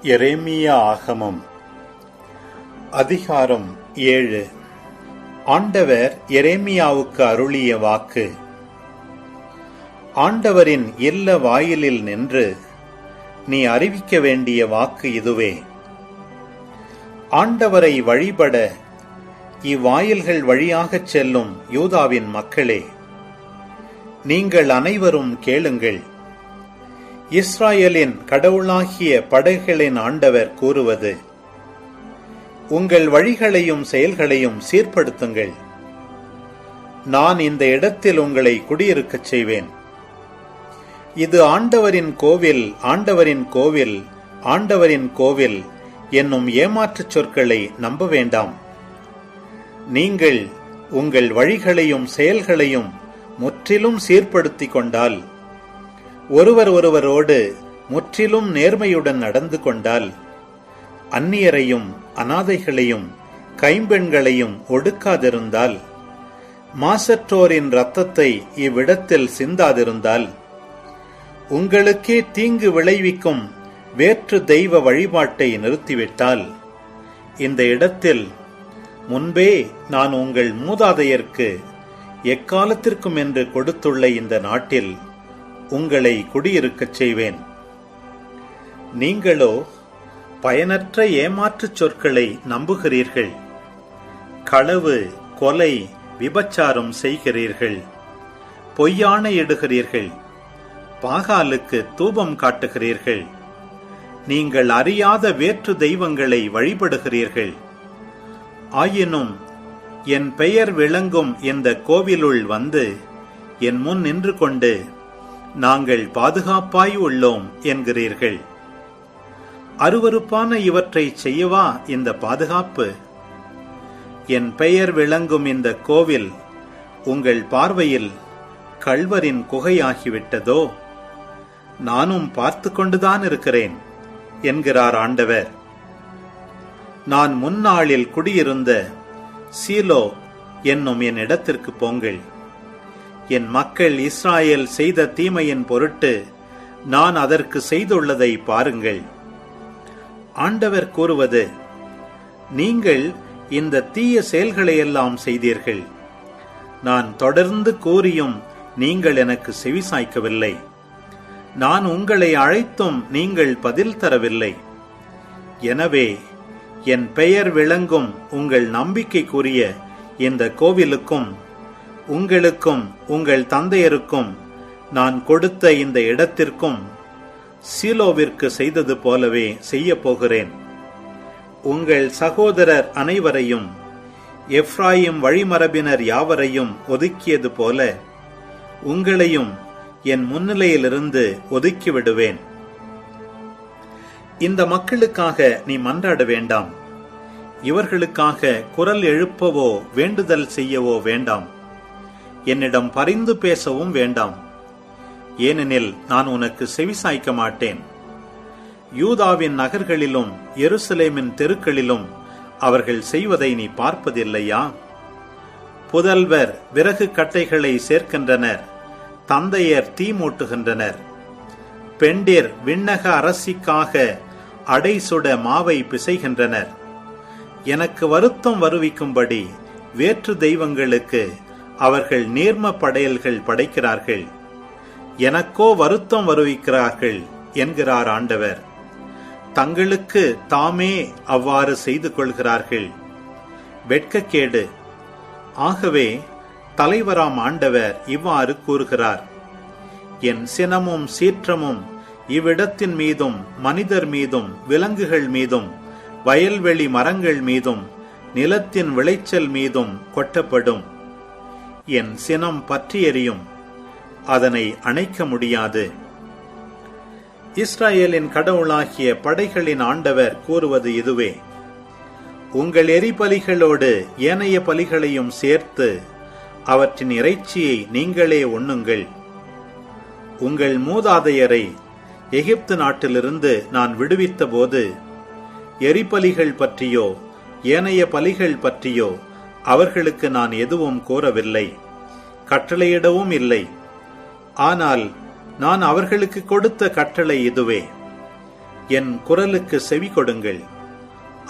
எரேமியா ஆகமம் அதிகாரம் 7. ஆண்டவர் எரேமியாவுக்கு அருளிய வாக்கு. ஆண்டவரின் இல்ல வாயிலில் நின்று நீ அறிவிக்க வேண்டிய வாக்கு இதுவே. ஆண்டவரை வழிபட இவ்வாயில்கள் வழியாகச் செல்லும் யூதாவின் மக்களே, நீங்கள் அனைவரும் கேளுங்கள். இஸ்ராயேலின் கடவுளாகிய படைகளின் ஆண்டவர் கூறுவது: உங்கள் வழிகளையும் செயல்களையும் சீர்படுத்துங்கள். நான் இந்த இடத்தில் உங்களை குடியிருக்கச் செய்வேன். இது ஆண்டவரின் கோவில், ஆண்டவரின் கோவில், ஆண்டவரின் கோவில் என்னும் ஏமாற்றுச் சொற்களை நம்ப வேண்டாம். நீங்கள் உங்கள் வழிகளையும் செயல்களையும் முற்றிலும் சீர்படுத்திக் கொண்டால், ஒருவரோடு முற்றிலும் நேர்மையுடன் நடந்து கொண்டால், அந்நியரையும் அனாதைகளையும் கைம்பெண்களையும் ஒடுக்காதிருந்தால், மாசற்றோரின் இரத்தத்தை இவ்விடத்தில் சிந்தாதிருந்தால், உங்களுக்கே தீங்கு விளைவிக்கும் வேற்று தெய்வ வழிபாட்டை நிறுத்திவிட்டால், இந்த இடத்தில் முன்பே நான் உங்கள் மூதாதையர்க்கு எக்காலத்திற்கும் என்று கொடுத்துள்ள இந்த நாட்டில் உங்களை குடியிருக்கச் செய்வேன். நீங்களோ பயனற்ற ஏமாற்றுச் சொற்களை நம்புகிறீர்கள். களவு, கொலை, விபச்சாரம் செய்கிறீர்கள். பொய்யாணையிடுகிறீர்கள். பாகாலுக்கு தூபம் காட்டுகிறீர்கள். நீங்கள் அறியாத வேற்று தெய்வங்களை வழிபடுகிறீர்கள். ஆயினும் என் பெயர் விளங்கும் இந்த கோவிலுள் வந்து என் முன் நின்று கொண்டு நாங்கள் பாதுகாப்பாய் உள்ளோம் என்கிறீர்கள். அருவருப்பான இவற்றை செய்யவா இந்த பாதுகாப்பு? என் பெயர் விளங்கும் இந்த கோவில் உங்கள் பார்வையில் கள்வரின் குகையாகிவிட்டதோ? நானும் பார்த்து கொண்டுதான் இருக்கிறேன் என்கிறார் ஆண்டவர். நான் முன்னாளில் குடியிருந்த சீலோ என்னும் என் இடத்திற்கு போங்கள். என் மக்கள் இஸ்ராயேல் செய்த தீமையின் பொருட்டு நான் அதற்கு செய்துள்ளதை பாருங்கள். ஆண்டவர் கூறுவது: நீங்கள் இந்த தீய செயல்களையெல்லாம் செய்தீர்கள். நான் தொடர்ந்து கூறியும் நீங்கள் எனக்கு செவிசாய்க்கவில்லை. நான் உங்களை அழைத்தும் நீங்கள் பதில் தரவில்லை. எனவே என் பெயர் விளங்கும் உங்கள் நம்பிக்கைக்குரிய இந்த கோவிலுக்கும் உங்களுக்கும் உங்கள் தந்தையருக்கும் நான் கொடுத்த இந்த இடத்திற்கும் சீலோவிற்கு செய்தது போலவே செய்ய போகிறேன். உங்கள் சகோதரர் அனைவரையும் எப்ராயிம் வழிமரபினர் யாவரையும் ஒதுக்கியது போல உங்களையும் என் முன்னிலையிலிருந்து ஒதுக்கிவிடுவேன். இந்த மக்களுக்காக நீ மன்றாட வேண்டாம். இவர்களுக்காக குரல் எழுப்பவோ வேண்டுதல் செய்யவோ வேண்டாம். என்னிடம் பரிந்து பேசவும் வேண்டாம். ஏனெனில் நான் உனக்கு செவிசாய்க்க மாட்டேன். யூதாவின் நகர்களிலும் எருசலேமின் தெருக்களிலும் அவர்கள் செய்வதை நீ பார்ப்பதில்லையா? புதல்வர் விறகு கட்டைகளை சேர்க்கின்றனர். தந்தையர் தீ மூட்டுகின்றனர். பெண்டிர் விண்ணக அரசிக்காக அடைசுட மாவை பிசைகின்றனர். எனக்கு வருத்தம் வருவிக்கும்படி வேற்று தெய்வங்களுக்கு அவர்கள் நீர்ம படையல்கள் படைக்கிறார்கள். எனக்கோ வருத்தம் வருவிக்கிறார்கள் என்கிறார் ஆண்டவர். தங்களுக்கு தாமே அவ்வாறு செய்து கொள்கிறார்கள். வெட்கக்கேடு. ஆகவே தலைவராம் ஆண்டவர் இவ்வாறு கூறுகிறார்: என் சினமும் சீற்றமும் இவ்விடத்தின் மீதும் மனிதர் மீதும் விலங்குகள் மீதும் வயல்வெளி மரங்கள் மீதும் நிலத்தின் விளைச்சல் மீதும் கொட்டப்படும். என் சினம் பற்றி எரியும். அதனை அணைக்க முடியாது. இஸ்ராயேலின் கடவுளாகிய படைகளின் ஆண்டவர் கூறுவது இதுவே: உங்கள் எரிபலிகளோடு ஏனைய பலிகளையும் சேர்த்து அவற்றின் இறைச்சியை நீங்களே உண்ணுங்கள். உங்கள் மூதாதையரை எகிப்து நாட்டிலிருந்து நான் விடுவித்த போது எரிபலிகள் பற்றியோ ஏனைய பலிகள் பற்றியோ அவர்களுக்கு நான் எதுவும் கூறவில்லை, கட்டளையிடவும் இல்லை. ஆனால் நான் அவர்களுக்கு கொடுத்த கட்டளை இதுவே: என் குரலுக்கு செவி கொடுங்கள்.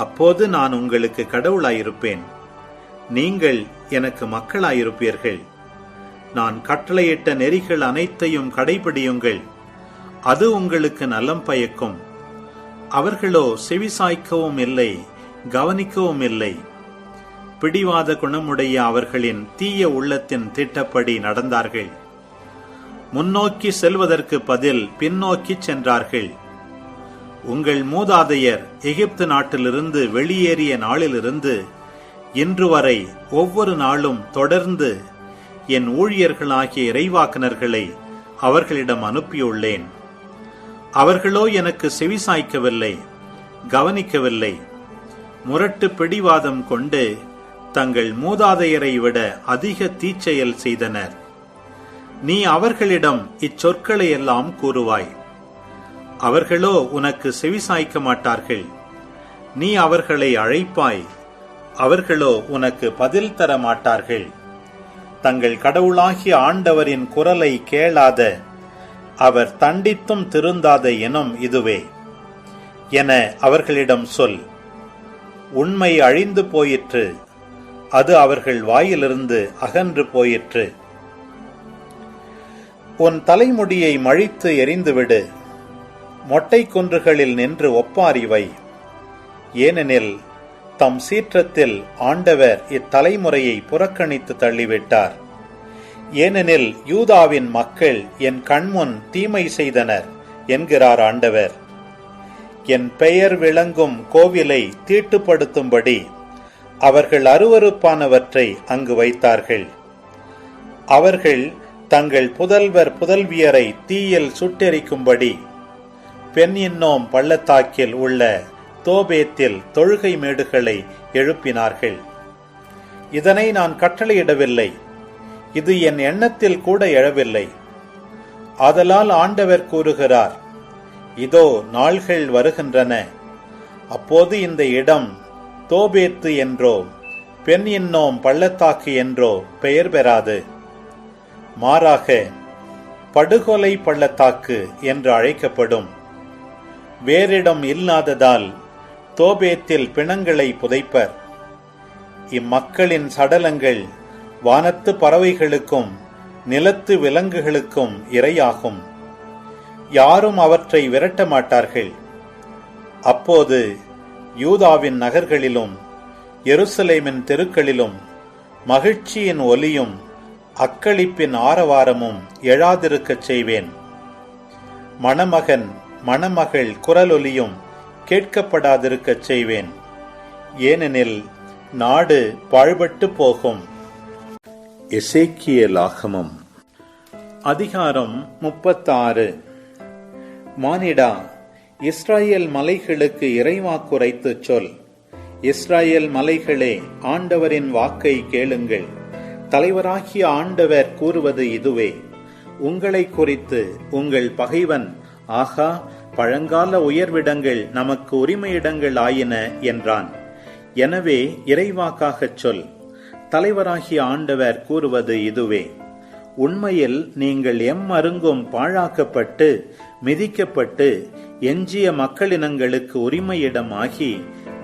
அப்போது நான் உங்களுக்கு கடவுளாயிருப்பேன், நீங்கள் எனக்கு மக்களாயிருப்பீர்கள். நான் கட்டளையிட்ட நெறிகள் அனைத்தையும் கடைபிடியுங்கள், அது உங்களுக்கு நலம் பயக்கும். அவர்களோ செவிசாய்க்கவும் இல்லை, கவனிக்கவும் இல்லை. பிடிவாத குணமுடைய அவர்களின் தீய உள்ளத்தின் திட்டப்படி நடந்தார்கள். முன்னோக்கி செல்வதற்கு பதில் பின்னோக்கி சென்றார்கள். உங்கள் மூதாதையர் எகிப்து நாட்டிலிருந்து வெளியேறிய நாளிலிருந்து இன்று வரை ஒவ்வொரு நாளும் தொடர்ந்து என் ஊழியர்களாகிய இறைவாக்கினர்களை அவர்களிடம் அனுப்பியுள்ளேன். அவர்களோ எனக்கு செவிசாய்க்கவில்லை, கவனிக்கவில்லை. முரட்டு பிடிவாதம் கொண்டு தங்கள் மூதாதையரை விட அதிக தீச்செயல் செய்தனர். நீ அவர்களிடம் இச்சொற்களை எல்லாம் கூறுவாய், அவர்களோ உனக்கு செவிசாய்க்க மாட்டார்கள். நீ அவர்களை அழைப்பாய், அவர்களோ உனக்கு பதில் தர மாட்டார்கள். தங்கள் கடவுளாகிய ஆண்டவரின் குரலை கேளாத, அவர் தண்டித்தும் திருந்தாத இனம் இதுவே என அவர்களிடம் சொல். உண்மை அழிந்து போயிற்று, அது அவர்கள் வாயிலிருந்து அகன்று போயிற்று. உன் தலைமுடியை மழித்து எறிந்துவிடு, மொட்டை குன்றுகளில் நின்று ஒப்பாரிவை. ஏனெனில் தம் சீற்றத்தில் ஆண்டவர் இத்தலைமுறையை புறக்கணித்து தள்ளிவிட்டார். ஏனெனில் யூதாவின் மக்கள் என் கண்முன் தீமை செய்தனர் என்கிறார் ஆண்டவர். என் பெயர் விளங்கும் கோவிலை தீட்டுப்படுத்தும்படி அவர்கள் அருவருப்பானவற்றை அங்கு வைத்தார்கள். அவர்கள் தங்கள் புதல்வர் புதல்வியரை தீயில் சுட்டெரிக்கும்படி பெண் இன்னோம் பள்ளத்தாக்கில் உள்ள தோபேத்தில் தொழுகை மேடுகளை எழுப்பினார்கள். இதனை நான் கட்டளையிடவில்லை, இது என் எண்ணத்தில் கூட எழவில்லை. ஆதலால் ஆண்டவர் கூறுகிறார், இதோ நாள்கள் வருகின்றன, அப்போது இந்த இடம் தோபேத்து என்றோ பெண் இன்னோம் பள்ளத்தாக்கு என்றோ பெயர் பெறாது. மாறாக படுகொலை பள்ளத்தாக்கு என்று அழைக்கப்படும். வேறிடம் இல்லாததால் தோபேத்தில் பிணங்களை புதைப்பர். இம்மக்களின் சடலங்கள் வானத்து பறவைகளுக்கும் நிலத்து விலங்குகளுக்கும் இரையாகும். யாரும் அவற்றை விரட்ட மாட்டார்கள். அப்போது யூதாவின் நகர்களிலும் எருசலேமின் தெருக்களிலும் மகிழ்ச்சியின் ஒலியும் அக்களிப்பின் ஆரவாரமும் எழாதிருக்கச் செய்வேன். மணமகன் மணமகள் குரலொலியும் கேட்கப்படாதிருக்கச் செய்வேன். ஏனெனில் நாடு பாழ்பட்டு போகும். எசேக்கியேலாகமம் அதிகாரம் 36. மானிடா, இஸ்ராயேல் மலைகளுக்கு இறைவாக்குரைத்துச் சொல். இஸ்ராயேல் மலைகளே, ஆண்டவரின் வாக்கை கேளுங்கள். தலைவராகிய ஆண்டவர் கூறுவது இதுவே: உங்களை குறித்து உங்கள் பகைவன், ஆகா, பழங்கால உயர்விடங்கள் நமக்கு உரிமையிடங்கள் ஆயின என்றான். எனவே இறைவாக்காகச் சொல். தலைவராகிய ஆண்டவர் கூறுவது இதுவே: உண்மையில் நீங்கள் எம்மருங்கும் பாழாக்கப்பட்டு மிதிக்கப்பட்டு எஞ்சிய மக்களினங்களுக்கு உரிமையிடமாகி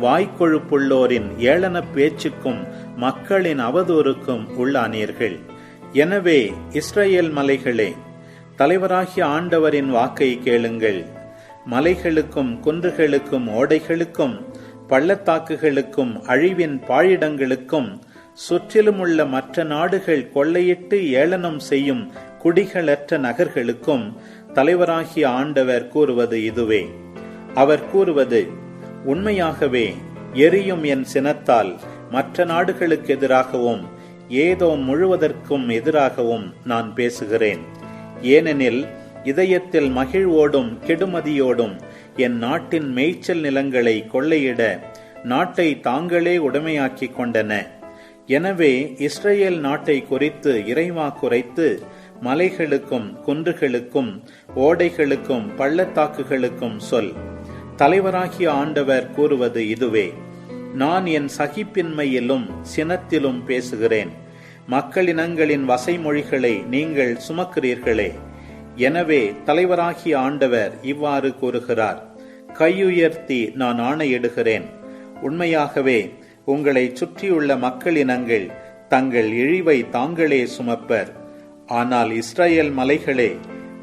வாய்க்கொழுப்புள்ளோரின் ஏளன பேச்சுக்கும் மக்களின் அவதூறுக்கும் உள்ளானீர்கள். எனவே இஸ்ரவேல் மலைகளே, தலைவராகிய ஆண்டவரின் வாக்கை கேளுங்கள். மலைகளுக்கும் குன்றுகளுக்கும் ஓடைகளுக்கும் பள்ளத்தாக்குகளுக்கும் அழிவின் பாழிடங்களுக்கும் சுற்றிலுமுள்ள மற்ற நாடுகள் கொள்ளையிட்டு ஏளனம் செய்யும் குடிகளற்ற நகர்களுக்கும் தலைவராகிய ஆண்டவர் கூறுவது இதுவே. அவர் கூறுவது: உண்மையாகவே எரியும் என் சினத்தால் மற்ற நாடுகளுக்கு எதிராகவும் ஏதோம் முழுவதற்கும் எதிராகவும் நான் பேசுகிறேன். ஏனெனில் இதயத்தில் மகிழ்வோடும் கெடுமதியோடும் என் நாட்டின் மேய்ச்சல் நிலங்களை கொள்ளையிட நாட்டை தாங்களே உடைமையாக்கிக் கொண்டன. எனவே இஸ்ரவேல் நாட்டை குறித்து இறைவாக்குரைத்து மலைகளுக்கும் குன்றுகளுக்கும் ஓடைகளுக்கும் பள்ளத்தாக்குகளுக்கும் சொல். தலைவராகிய ஆண்டவர் கூறுவது இதுவே: நான் என் சகிப்பின்மையிலும் சினத்திலும் பேசுகிறேன். மக்களினங்களின் வசைமொழிகளை நீங்கள் சுமக்கிறீர்களே. எனவே தலைவராகிய ஆண்டவர் இவ்வாறு கூறுகிறார்: கையுயர்த்தி நான் ஆணையிடுகிறேன். உண்மையாகவே உங்களை சுற்றியுள்ள மக்களினங்கள் தங்கள் இழிவை தாங்களே சுமப்பர். ஆனால் இஸ்ரவேல் மலைகளே,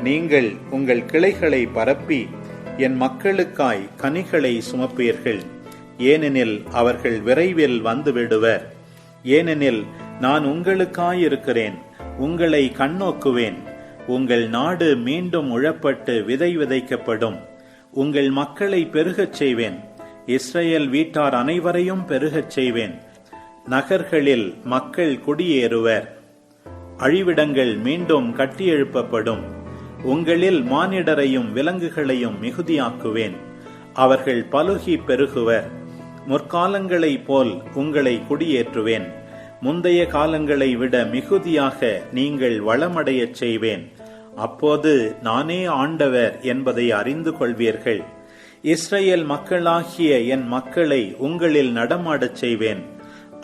நீங்கள் உங்கள் கிளைகளை பரப்பி என் மக்களுக்காய் கனிகளை சுமப்பீர்கள். ஏனெனில் அவர்கள் விரைவில் வந்துவிடுவர். ஏனெனில் நான் உங்களுக்காயிருக்கிறேன், உங்களை கண்ணோக்குவேன். உங்கள் நாடு மீண்டும் உழப்பட்டு விதை விதைக்கப்படும். உங்கள் மக்களை பெருகச் செய்வேன். இஸ்ரவேல் வீட்டார் அனைவரையும் பெருகச் செய்வேன். நகர்களில் மக்கள் குடியேறுவர். அழிவிடங்கள் மீண்டும் கட்டியெழுப்பப்படும். உங்களில் மானிடரையும் விலங்குகளையும் மிகுதியாக்குவேன். அவர்கள் பலுகி பெருகுவர். முற்காலங்களைப் போல் உங்களை குடியேற்றுவேன். முந்தைய காலங்களை விட மிகுதியாக நீங்கள் வளமடையச் செய்வேன். அப்போது நானே ஆண்டவர் என்பதை அறிந்து கொள்வீர்கள். இஸ்ரவேல் மக்களாகிய என் மக்களை உங்களில் நடமாடச் செய்வேன்.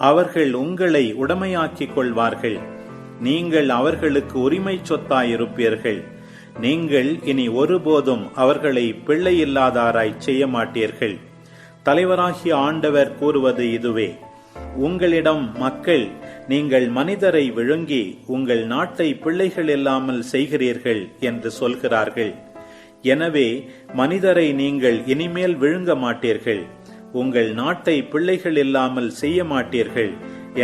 அவர்கள் உங்களை உடைமையாக்கிக் கொள்வார்கள். நீங்கள் அவர்களுக்கு உரிமை சொத்தாயிருப்பீர்கள். நீங்கள் இனி ஒருபோதும் அவர்களை பிள்ளையில்லாதாராய் செய்ய மாட்டீர்கள். தலைவராகிய ஆண்டவர் கூறுவது இதுவே. உங்களிடம் மக்கள், நீங்கள் மனிதரை விழுங்கி உங்கள் நாட்டை பிள்ளைகள் இல்லாமல் செய்கிறீர்கள் என்று சொல்கிறார்கள். எனவே மனிதரை நீங்கள் இனிமேல் விழுங்க மாட்டீர்கள், உங்கள் நாட்டை பிள்ளைகள் இல்லாமல் செய்ய மாட்டீர்கள்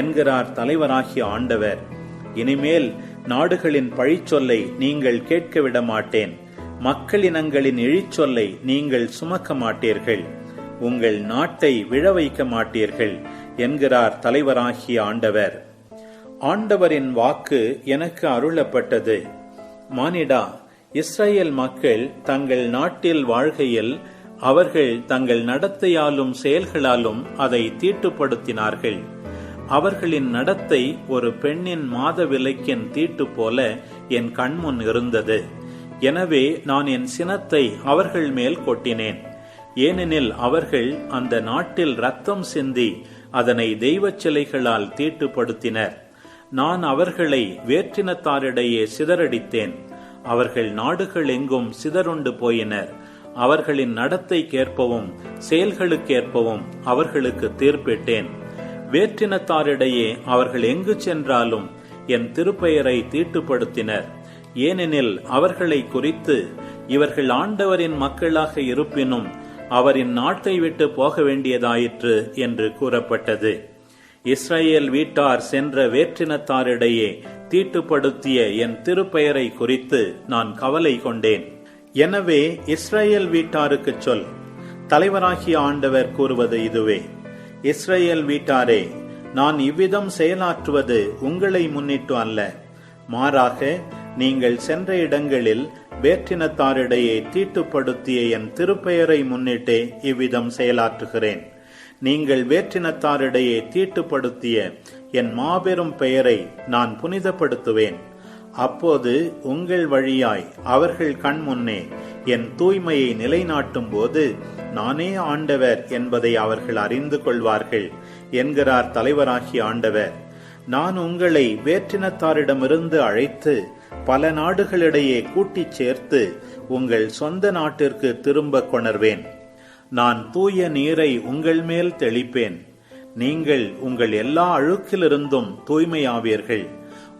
என்கிறார் தலைவராகிய ஆண்டவர். இனிமேல் நாடுகளின் பழிச்சொல்லை நீங்கள் கேட்க விட மாட்டேன். மக்களினங்களின் இழிச்சொல்லை நீங்கள் சுமக்க மாட்டீர்கள். உங்கள் நாட்டை விழ வைக்க மாட்டீர்கள் என்கிறார் தலைவராகிய ஆண்டவர். ஆண்டவரின் வாக்கு எனக்கு அருளப்பட்டது. மானிடா, இஸ்ரவேல் மக்கள் தங்கள் நாட்டில் வாழ்கையில் அவர்கள் தங்கள் நடத்தையாலும் செயல்களாலும் அதை தீட்டுப்படுத்தினார்கள். அவர்களின் நடத்தை ஒரு பெண்ணின் மாதவிலக்கின் தீட்டு போல என் கண்முன் இருந்தது. எனவே நான் என் சினத்தை அவர்கள் மேல் கொட்டினேன். ஏனெனில் அவர்கள் அந்த நாட்டில் இரத்தம் சிந்தி அதனை தெய்வச் சிலைகளால் தீட்டுப்படுத்தினர். நான் அவர்களை வேற்றினத்தாரிடையே சிதறடித்தேன். அவர்கள் நாடுகள் எங்கும் சிதறுண்டு போயினர். அவர்களின் நடத்தைக்கேற்பவும் செயல்களுக்கேற்பவும் அவர்களுக்கு தீர்ப்பிட்டேன். வேற்றினத்தாரிடையே அவர்கள் எங்கு சென்றாலும் என் திருப்பெயரை தீட்டுப்படுத்தினர். ஏனெனில் அவர்களை குறித்து, இவர்கள் ஆண்டவரின் மக்களாக இருப்பினும் அவரின் நாட்டை விட்டு போக வேண்டியதாயிற்று என்று கூறப்பட்டது. இஸ்ரவேல் வீட்டார் சென்ற வேற்றினத்தாரிடையே தீட்டுப்படுத்திய என் திருப்பெயரை குறித்து நான் கவலை கொண்டேன். எனவே இஸ்ரவேல் வீட்டாருக்கு சொல், தலைவராகிய ஆண்டவர் கூறுவது இதுவே. இஸ்ரவேல் வீட்டாரே, நான் இவ்விதம் செயலாற்றுவது உங்களை முன்னிட்டு அல்ல, மாறாக நீங்கள் சென்ற இடங்களில் வேற்றினத்தாரிடையே தீட்டுப்படுத்திய என் திருப்பெயரை முன்னிட்டே இவ்விதம் செயலாற்றுகிறேன். நீங்கள் வேற்றினத்தாரிடையே தீட்டுப்படுத்திய என் மாபெரும் பெயரை நான் புனிதப்படுத்துவேன். அப்போது உங்கள் வழியாய் அவர்கள் கண் முன்னே என் தூய்மையை நிலைநாட்டும் போது நானே ஆண்டவர் என்பதை அவர்கள் அறிந்து கொள்வார்கள் என்கிறார் தலைவராகிய ஆண்டவர். நான் உங்களை வேற்றினத்தாரிடமிருந்து அழைத்து பல நாடுகளிடையே கூட்டிச் சேர்த்து உங்கள் சொந்த நாட்டிற்கு திரும்ப கொணர்வேன். நான் தூய நீரை உங்கள் மேல் தெளிப்பேன். நீங்கள் உங்கள் எல்லா அழுக்கிலிருந்தும் தூய்மையாவீர்கள்.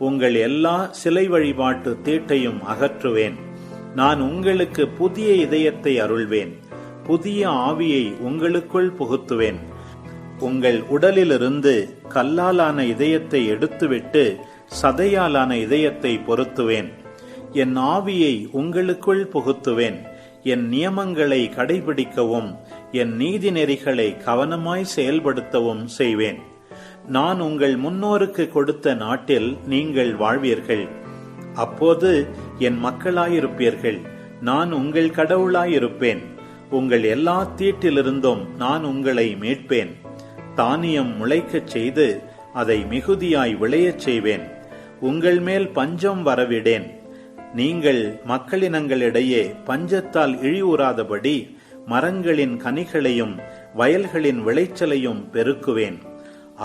உங்கள் எல்லா சிலை வழிபாட்டு தீட்டையும் அகற்றுவேன். நான் உங்களுக்கு புதிய இதயத்தை அருள்வேன். புதிய ஆவியை உங்களுக்குள் புகுத்துவேன். உங்கள் உடலிலிருந்து கல்லாலான இதயத்தை எடுத்துவிட்டு சதையாலான இதயத்தை பொருத்துவேன். என் ஆவியை உங்களுக்குள் புகுத்துவேன். என் நியமங்களை கடைபிடிக்கவும் என் நீதி நெறிகளை கவனமாய் செயல்படுத்தவும் செய்வேன். நான் உங்கள் முன்னோருக்கு கொடுத்த நாட்டில் நீங்கள் வாழ்வீர்கள். அப்போது என் மக்களாயிருப்பீர்கள். நான் உங்கள் கடவுளாயிருப்பேன். உங்கள் எல்லா தீட்டிலிருந்தும் நான் உங்களை மீட்பேன். தானியம் முளைக்கச் செய்து அதை மிகுதியாய் விளையச் செய்வேன். உங்கள் மேல் பஞ்சம் வரவிடேன். நீங்கள் மக்களினங்களிடையே பஞ்சத்தால் இழிவுறாதபடி மரங்களின் கனிகளையும் வயல்களின் விளைச்சலையும் பெருக்குவேன்.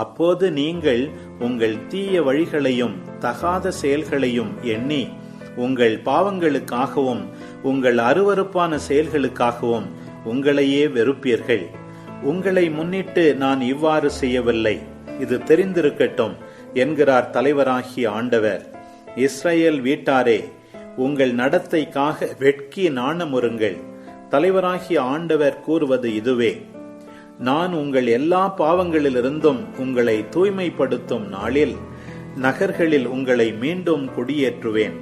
அப்போது நீங்கள் உங்கள் தீய வழிகளையும் தகாத செயல்களையும் எண்ணி உங்கள் பாவங்களுக்காகவும் உங்கள் அருவருப்பான செயல்களுக்காகவும் உங்களையே வெறுப்பீர்கள். உங்களை முன்னிட்டு நான் இவ்வாறு செய்யவில்லை, இது தெரிந்திருக்கட்டும் என்கிறார் தலைவராகிய ஆண்டவர். இஸ்ரவேல் வீட்டாரே, உங்கள் நடத்தைக்காக வெட்கி நாணமுறுங்கள். தலைவராகிய ஆண்டவர் கூறுவது இதுவே: நான் உங்கள் எல்லா பாவங்களிலிருந்தும் உங்களை தூய்மைப்படுத்தும் நாளில் நகர்களில் உங்களை மீண்டும் குடியேற்றுவேன்,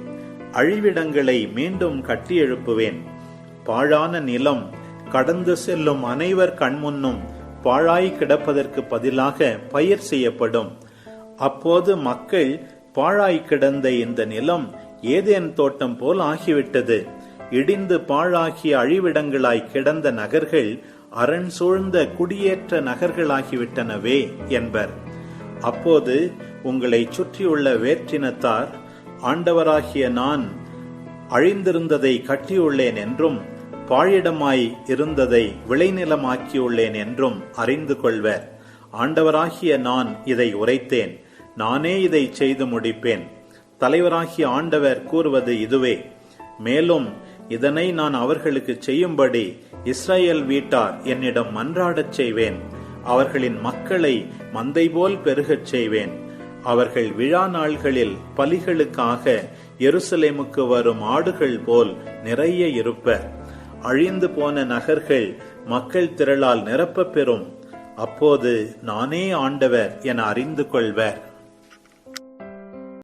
அழிவிடங்களை மீண்டும் கட்டியெழுப்புவேன். பாழான நிலம் கடந்து செல்லும் அனைவர் கண்முன்னும் பாழாய் கிடப்பதற்கு பதிலாக பயிர் செய்யப்படும். அப்போது மக்கள், பாழாய் கிடந்த இந்த நிலம் ஏதேன் தோட்டம் போல் ஆகிவிட்டது, இடிந்து பாழாகிய அழிவிடங்களாய் கிடந்த நகர்கள் அரண் சூழ்ந்த குடியேற்ற நகர்களாகிவிட்டனவே என்பர். அப்போது உங்களை சுற்றியுள்ள வேற்றினத்தார், ஆண்டவராகிய நான் அழிந்திருந்ததை கட்டியுள்ளேன் என்றும் பாழிடமாய் இருந்ததை விளைநிலமாக்கியுள்ளேன் என்றும் அறிந்து கொள்வர். ஆண்டவராகிய நான் இதை உரைத்தேன், நானே இதை செய்து முடிப்பேன். தலைவராகிய ஆண்டவர் கூறுவது இதுவே: மேலும் இதனை நான் அவர்களுக்கு செய்யும்படி இஸ்ரவேல் வீட்டார் என்னிடம் மன்றாடச் செய்வேன். அவர்களின் மக்களை மந்தை போல் பெருகச் செய்வேன். அவர்கள் விழா நாள்களில் பலிகளுக்காக எருசலேமுக்கு வரும் ஆடுகள் போல் நிறைய இருப்பர். அழிந்து போன நகர்கள் மக்கள் திரளால் நிரப்பப் பெறும். அப்போது நானே ஆண்டவர் என அறிந்து கொள்வர்.